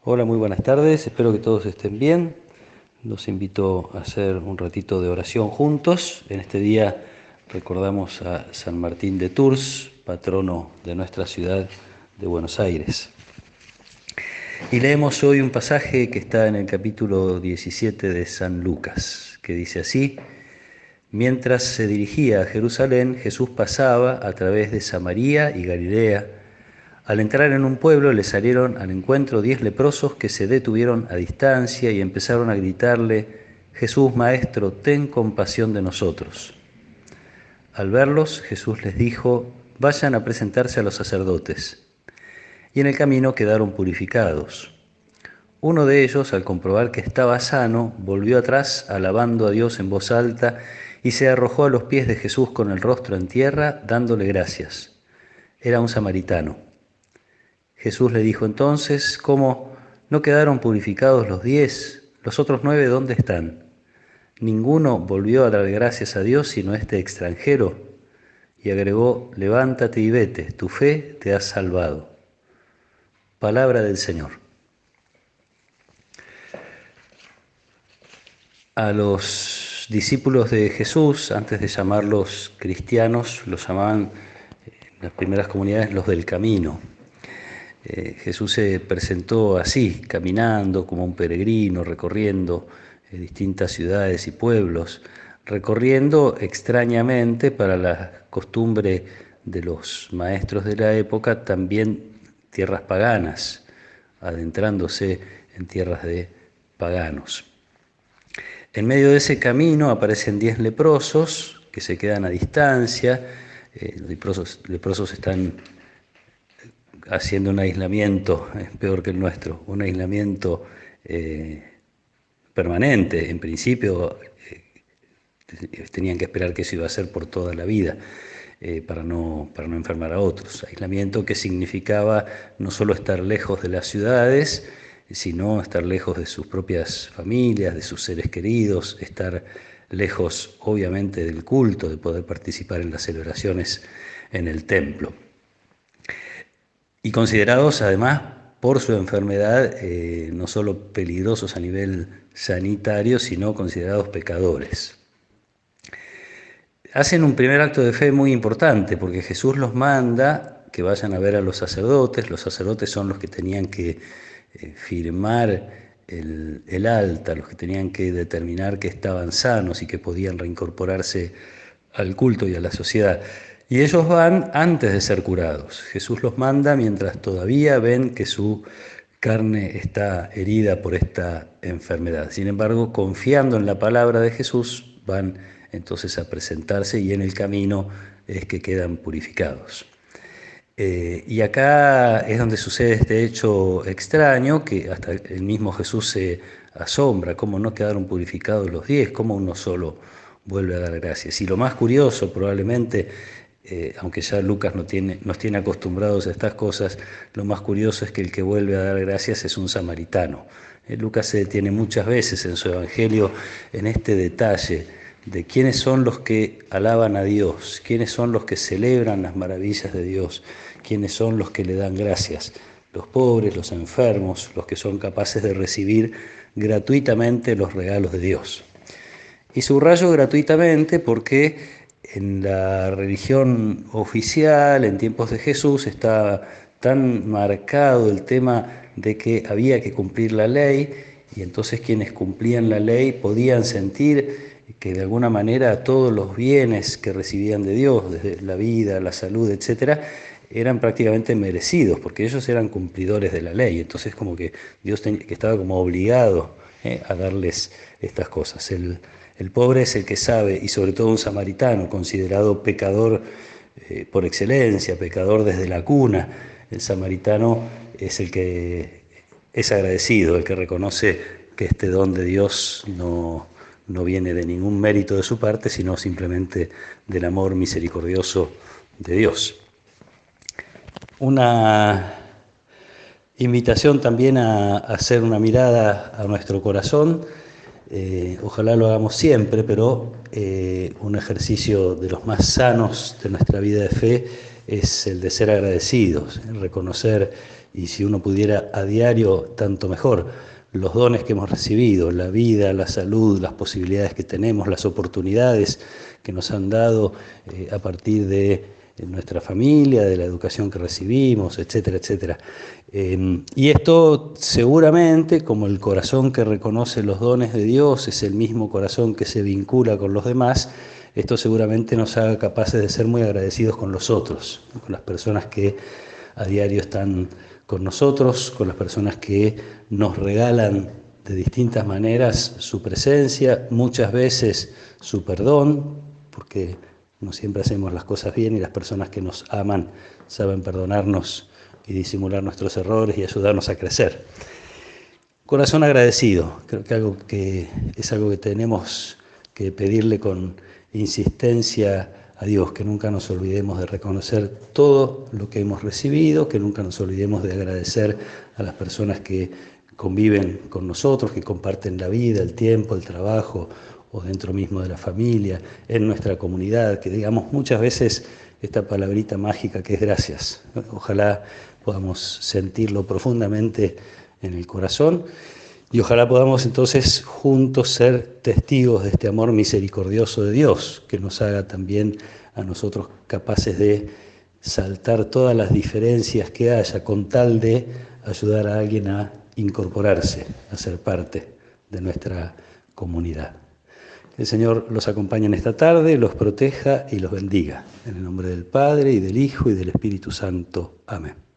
Hola, muy buenas tardes, espero que todos estén bien. Los invito a hacer un ratito de oración juntos. En este día recordamos a San Martín de Tours, patrono de nuestra ciudad de Buenos Aires. Y leemos hoy un pasaje que está en el capítulo 17 de San Lucas, que dice así: Mientras se dirigía a Jerusalén, Jesús pasaba a través de Samaria y Galilea. Al entrar en un pueblo le salieron al encuentro 10 leprosos que se detuvieron a distancia y empezaron a gritarle: Jesús, Maestro, ten compasión de nosotros. Al verlos, Jesús les dijo: vayan a presentarse a los sacerdotes. Y en el camino quedaron purificados. Uno de ellos, al comprobar que estaba sano, volvió atrás alabando a Dios en voz alta y se arrojó a los pies de Jesús con el rostro en tierra, dándole gracias. Era un samaritano. Jesús le dijo entonces: ¿cómo no quedaron purificados los 10? ¿Los otros 9 dónde están? Ninguno volvió a dar gracias a Dios sino este extranjero. Y agregó: levántate y vete, tu fe te ha salvado. Palabra del Señor. A los discípulos de Jesús, antes de llamarlos cristianos, los llamaban en las primeras comunidades los del camino. Jesús se presentó así, caminando como un peregrino, recorriendo distintas ciudades y pueblos, recorriendo extrañamente para la costumbre de los maestros de la época también tierras paganas, adentrándose en tierras de paganos. En medio de ese camino aparecen 10 leprosos que se quedan a distancia. Los leprosos están haciendo un aislamiento, peor que el nuestro, un aislamiento permanente. En principio tenían que esperar que eso iba a ser por toda la vida, para no enfermar a otros. Aislamiento que significaba no solo estar lejos de las ciudades, sino estar lejos de sus propias familias, de sus seres queridos, estar lejos obviamente del culto, de poder participar en las celebraciones en el templo. Y considerados además por su enfermedad no solo peligrosos a nivel sanitario, sino considerados pecadores. Hacen un primer acto de fe muy importante, porque Jesús los manda que vayan a ver a los sacerdotes. Los sacerdotes son los que tenían que firmar el alta, los que tenían que determinar que estaban sanos y que podían reincorporarse al culto y a la sociedad. Y ellos van antes de ser curados. Jesús los manda mientras todavía ven que su carne está herida por esta enfermedad. Sin embargo, confiando en la palabra de Jesús, van entonces a presentarse y en el camino es que quedan purificados. Y acá es donde sucede este hecho extraño, que hasta el mismo Jesús se asombra: cómo no quedaron purificados los 10, cómo uno solo vuelve a dar gracias. Y lo más curioso probablemente, aunque ya Lucas nos tiene acostumbrados a estas cosas, lo más curioso es que el que vuelve a dar gracias es un samaritano. Lucas se detiene muchas veces en su evangelio en este detalle de quiénes son los que alaban a Dios, quiénes son los que celebran las maravillas de Dios, quiénes son los que le dan gracias: los pobres, los enfermos, los que son capaces de recibir gratuitamente los regalos de Dios. Y subrayo gratuitamente porque en la religión oficial, en tiempos de Jesús, está tan marcado el tema de que había que cumplir la ley, y entonces quienes cumplían la ley podían sentir que de alguna manera todos los bienes que recibían de Dios, desde la vida, la salud, etcétera, eran prácticamente merecidos, porque ellos eran cumplidores de la ley. Entonces como que Dios que estaba como obligado a darles estas cosas. El pobre es el que sabe, y sobre todo un samaritano, considerado pecador por excelencia, pecador desde la cuna. El samaritano es el que es agradecido, el que reconoce que este don de Dios no viene de ningún mérito de su parte, sino simplemente del amor misericordioso de Dios. Una invitación también a hacer una mirada a nuestro corazón. Ojalá lo hagamos siempre, pero un ejercicio de los más sanos de nuestra vida de fe es el de ser agradecidos, reconocer y si uno pudiera a diario, tanto mejor, los dones que hemos recibido, la vida, la salud, las posibilidades que tenemos, las oportunidades que nos han dado a partir de nuestra familia, de la educación que recibimos, etcétera, etcétera. Y esto seguramente, como el corazón que reconoce los dones de Dios es el mismo corazón que se vincula con los demás, esto seguramente nos haga capaces de ser muy agradecidos con los otros, ¿no? Con las personas que a diario están con nosotros, con las personas que nos regalan de distintas maneras su presencia, muchas veces su perdón, porque no siempre hacemos las cosas bien y las personas que nos aman saben perdonarnos y disimular nuestros errores y ayudarnos a crecer. Corazón agradecido, creo que es algo que tenemos que pedirle con insistencia a Dios, que nunca nos olvidemos de reconocer todo lo que hemos recibido, que nunca nos olvidemos de agradecer a las personas que conviven con nosotros, que comparten la vida, el tiempo, el trabajo, o dentro mismo de la familia, en nuestra comunidad, que digamos muchas veces esta palabrita mágica que es gracias. Ojalá podamos sentirlo profundamente en el corazón y ojalá podamos entonces juntos ser testigos de este amor misericordioso de Dios, que nos haga también a nosotros capaces de saltar todas las diferencias que haya con tal de ayudar a alguien a incorporarse, a ser parte de nuestra comunidad. El Señor los acompañe en esta tarde, los proteja y los bendiga. En el nombre del Padre, y del Hijo, y del Espíritu Santo. Amén.